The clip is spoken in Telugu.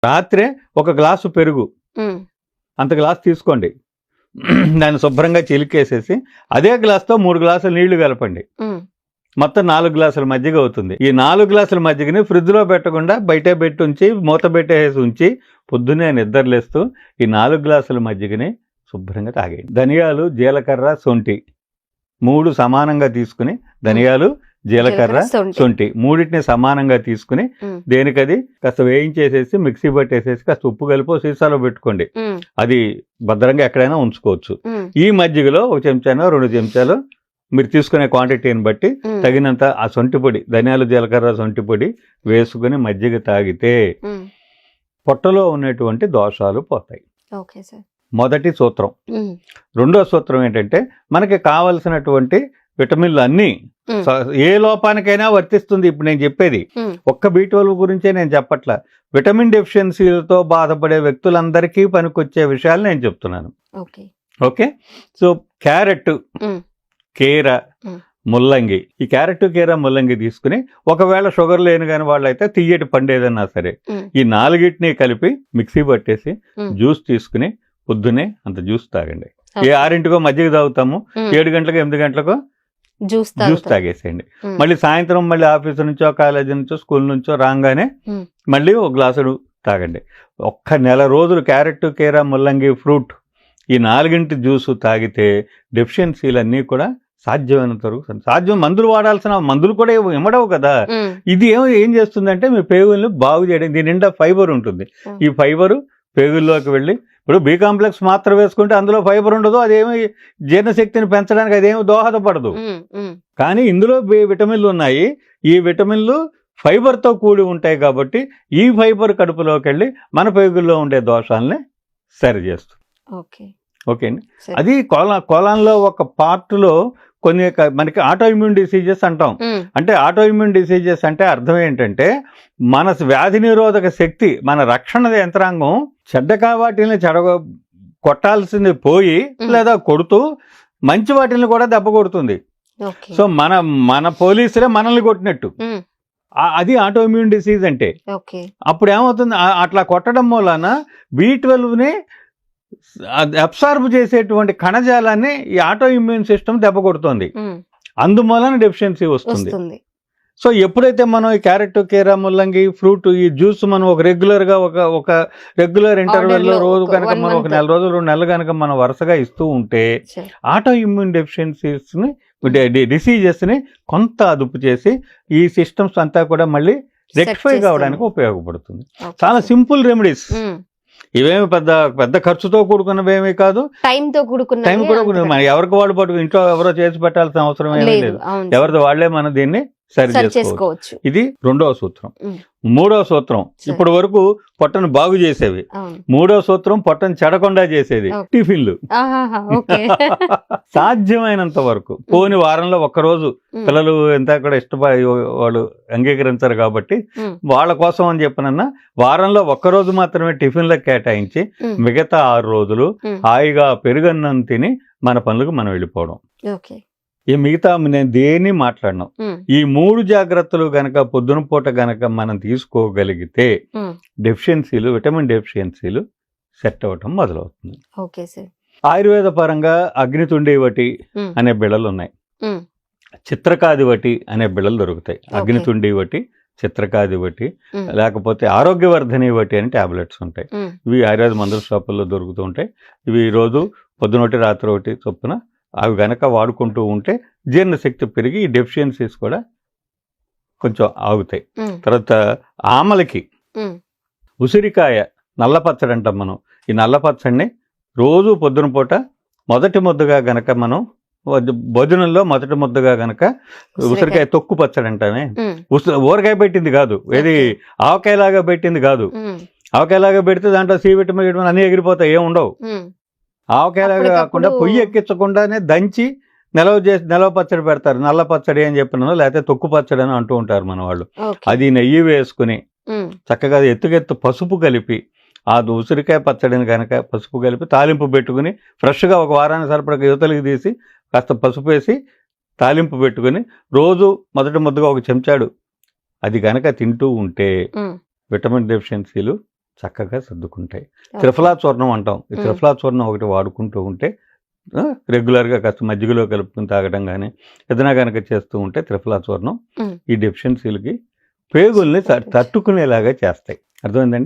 రాత్రే ఒక గ్లాసు పెరుగు అంత గ్లాస్ తీసుకోండి, దాన్ని శుభ్రంగా చిలికేసేసి అదే గ్లాస్తో 3 గ్లాసులు నీళ్లు కలపండి, మొత్తం 4 గ్లాసుల మజ్జిగ అవుతుంది. ఈ 4 గ్లాసుల మజ్జిగని ఫ్రిడ్జ్లో పెట్టకుండా బయటే పెట్టి ఉంచి మూత పెట్టేసి ఉంచి పొద్దున్నే నిద్రలేస్తూ ఈ 4 గ్లాసుల మజ్జిగని శుభ్రంగా తాగేయండి. ధనియాలు, జీలకర్ర, శొంఠి 3 సమానంగా తీసుకుని, ధనియాలు, జీలకర్ర, శొంఠి మూడింటిని సమానంగా తీసుకుని దేనికది కాస్త వేయించేసేసి మిక్సీ పట్టేసేసి కాస్త ఉప్పు కలిపి సీసాలో పెట్టుకోండి. అది భద్రంగా ఎక్కడైనా ఉంచుకోవచ్చు. ఈ మజ్జిగలో 1 చెంచానో 2 చెంచాలు మీరు తీసుకునే క్వాంటిటీని బట్టి తగినంత ఆ శొంఠి పొడి, ధనియాలు, జీలకర్ర, శొంఠి పొడి వేసుకుని మజ్జిగ తాగితే పొట్టలో ఉన్నటువంటి దోషాలు పోతాయి. మొదటి సూత్రం. రెండో సూత్రం ఏంటంటే మనకి కావలసినటువంటి విటమిన్లు అన్నీ ఏ లోపానికైనా వర్తిస్తుంది. ఇప్పుడు నేను చెప్పేది ఒక్క B12 గురించే నేను చెప్పట్లా, విటమిన్ డెఫిషియన్సీలతో బాధపడే వ్యక్తులందరికీ పనికొచ్చే విషయాలు నేను చెప్తున్నాను. ఓకే, సో క్యారెట్, కీర, ముల్లంగి, ఈ క్యారెట్, కీర, ముల్లంగి తీసుకుని ఒకవేళ షుగర్ లేని కానీ వాళ్ళైతే తియ్యటి పండు ఏదన్నా సరే ఈ 4టిని కలిపి మిక్సీ పట్టేసి జ్యూస్ తీసుకుని పొద్దునే అంత జ్యూస్ తాగండి. ఏ 6ంటికో మజ్జిగ తాగుతాము, 7 గంటలకు 8 గంటలకు జ్యూస్ తాగేసేయండి. మళ్ళీ సాయంత్రం మళ్ళీ ఆఫీస్ నుంచో కాలేజీ నుంచో స్కూల్ నుంచో రాగానే మళ్ళీ 1 గ్లాసు తాగండి. ఒక్క నెల రోజులు క్యారెట్, కీర, ముల్లంగి, ఫ్రూట్ ఈ 4ంటి జ్యూసు తాగితే డెఫిషియన్సీలన్నీ కూడా సాధ్యమైనంత వరకు సాధ్యం. మందులు వాడాల్సిన మందులు కూడా ఇమ్మడవు కదా. ఇది ఏం చేస్తుందంటే మీ పేగుల్ని బాగు చేయడం. దీని నిండా ఫైబర్ ఉంటుంది. ఈ ఫైబరు పేగుల్లోకి వెళ్ళి ఇప్పుడు B కాంప్లెక్స్ మాత్ర వేసుకుంటే అందులో ఫైబర్ ఉండదు, అదేమి జీర్ణశక్తిని పెంచడానికి అదేమి దోహదపడదు. కానీ ఇందులో విటమిన్లు ఉన్నాయి. ఈ విటమిన్లు ఫైబర్తో కూడి ఉంటాయి కాబట్టి ఈ ఫైబర్ కడుపులోకి వెళ్ళి మన పేగుల్లో ఉండే దోషాలని సరి చేస్తుంది. ఓకే అండి. అది కోలాన్లో ఒక పార్ట్లో కొన్ని మనకి ఆటో ఇమ్యూన్ డిసీజెస్ అంటాం. అంటే ఆటో ఇమ్యూన్ డిసీజెస్ అంటే అర్థం ఏంటంటే మన వ్యాధి నిరోధక శక్తి, మన రక్షణ యంత్రాంగం చెడ్డ వాటిని కొట్టాల్సింది పోయి లేదా కొడుతూ మంచి వాటిని కూడా దెబ్బ కొడుతుంది. సో మన పోలీసులే మనల్ని కొట్టినట్టు అది ఆటో ఇమ్యూన్ డిసీజ్ అంటే. అప్పుడు ఏమవుతుంది, అట్లా కొట్టడం వలన B12ని అబ్సార్బ్ చేసేటువంటి కణజాలాన్ని ఈ ఆటో ఇమ్యూన్ సిస్టమ్ దెబ్బ కొడుతుంది. అందువలన డెఫిషియన్సీ వస్తుంది. సో ఎప్పుడైతే మనం ఈ క్యారెట్, కీర, ముల్లంగి, ఫ్రూట్ ఈ జ్యూస్ మనం ఒక రెగ్యులర్గా ఒక రెగ్యులర్ ఇంటర్వెల్లో రోజు కనుక మనం 1 నెల రోజులు 2 నెలలు కనుక మనం వరుసగా ఇస్తూ ఉంటే ఆటో ఇమ్యూన్ డెఫిషియన్సీస్ని డిసీజెస్ని కొంత అదుపు చేసి ఈ సిస్టమ్స్ అంతా కూడా మళ్ళీ రెక్టిఫై కావడానికి ఉపయోగపడుతుంది. చాలా సింపుల్ రెమెడీస్, ఇవేమి పెద్ద ఖర్చుతో కూడుకున్నవేమీ కాదు, టైం కూడా మన ఎవరికి వాళ్ళు పట్టుకు ఇంట్లో ఎవరో చేసి పెట్టాల్సిన అవసరం ఏమీ లేదు. ఎవరిది వాళ్లే మనం దీన్ని సరి చేసుకోవచ్చు. ఇది 2వ సూత్రం. 3వ సూత్రం ఇప్పటి వరకు పొట్టను బాగు చేసేవి. 3వ సూత్రం పొట్టను చెడకుండా చేసేది టిఫిన్లు. సాధ్యమైనంత వరకు పోని వారంలో ఒక్కరోజు, పిల్లలు ఎంత కూడా ఇష్టపడి వాళ్ళు అంగీకరించరు కాబట్టి వాళ్ళ కోసం అని చెప్పనన్నా వారంలో ఒక్కరోజు మాత్రమే టిఫిన్లకు కేటాయించి మిగతా 6 రోజులు హాయిగా పెరుగన్నం తిని మన పనులకు మనం వెళ్ళిపోవడం. ఈ మిగతా నేను దేన్ని మాట్లాడినాం. ఈ 3 జాగ్రత్తలు గనక పొద్దున పూట గనక మనం తీసుకోగలిగితే డెఫిషియన్సీలు, విటమిన్ డెఫిషియన్సీలు సెట్ అవ్వటం మొదలవుతుంది. ఆయుర్వేద పరంగా అగ్నితుండివటి అనే బిళ్ళలు ఉన్నాయి, చిత్రకాదివటి అనే బిళ్ళలు దొరుకుతాయి. అగ్నితుండివటి, చిత్రకాదివటి, లేకపోతే ఆరోగ్యవర్ధనివటి అని టాబ్లెట్స్ ఉంటాయి. ఇవి ఆయుర్వేద మందుల షాపుల్లో దొరుకుతూ ఉంటాయి. ఇవి రోజు పొద్దునొకటి రాత్రి ఒకటి చొప్పున అవి గనక వాడుకుంటూ ఉంటే జీర్ణశక్తి పెరిగి ఈ డెఫిషియన్సీస్ కూడా కొంచెం ఆగుతాయి. తర్వాత ఆమలకి, ఉసిరికాయ, నల్లపచ్చడి అంటాం మనం. ఈ నల్లపచ్చడిని రోజు పొద్దున పూట మొదటి ముద్దగా గనక మనం భోజనంలో మొదటి ముద్దగా గనక ఉసిరికాయ తొక్కు పచ్చడి అంటామే, ఊరకాయ పెట్టింది కాదు, ఏది ఆవకాయలాగా పెట్టింది కాదు. ఆవకాయలాగా పెడితే దాంట్లో C విటమిన్ అన్నీ ఎగిరిపోతాయి, ఏం ఉండవు. ఆవకాయలాగా కాకుండా పొయ్యి ఎక్కించకుండానే దంచి నిలవ పచ్చడి పెడతారు. నల్ల పచ్చడి అని చెప్పినాను, లేకపోతే తొక్కు పచ్చడి అని అంటూ ఉంటారు మన వాళ్ళు. అది నెయ్యి వేసుకుని చక్కగా ఎత్తుకెత్తు పసుపు కలిపి ఆ ఉసిరికాయ పచ్చడిని కనుక పసుపు కలిపి తాలింపు పెట్టుకుని ఫ్రెష్గా ఒక వారానికి సరిపడా యువతలకి తీసి కాస్త పసుపు వేసి తాలింపు పెట్టుకుని రోజు మొదటి ముద్దగా 1 చెంచాడు అది కనుక తింటూ ఉంటే విటమిన్ డెఫిషియన్సీలు చక్కగా సర్దుకుంటాయి. త్రిఫలా చూర్ణం అంటాం. ఈ త్రిఫలా చూర్ణం ఒకటి వాడుకుంటూ ఉంటే రెగ్యులర్గా కాస్త మజ్జిగలో కలుపుకుని తాగడం కానీ ఏదైనా కనుక చేస్తూ ఉంటే త్రిఫలా చూర్ణం ఈ డెఫిషియన్సీలకి పేగుల్ని తట్టుకునేలాగా చేస్తాయి. అర్థమైందండి.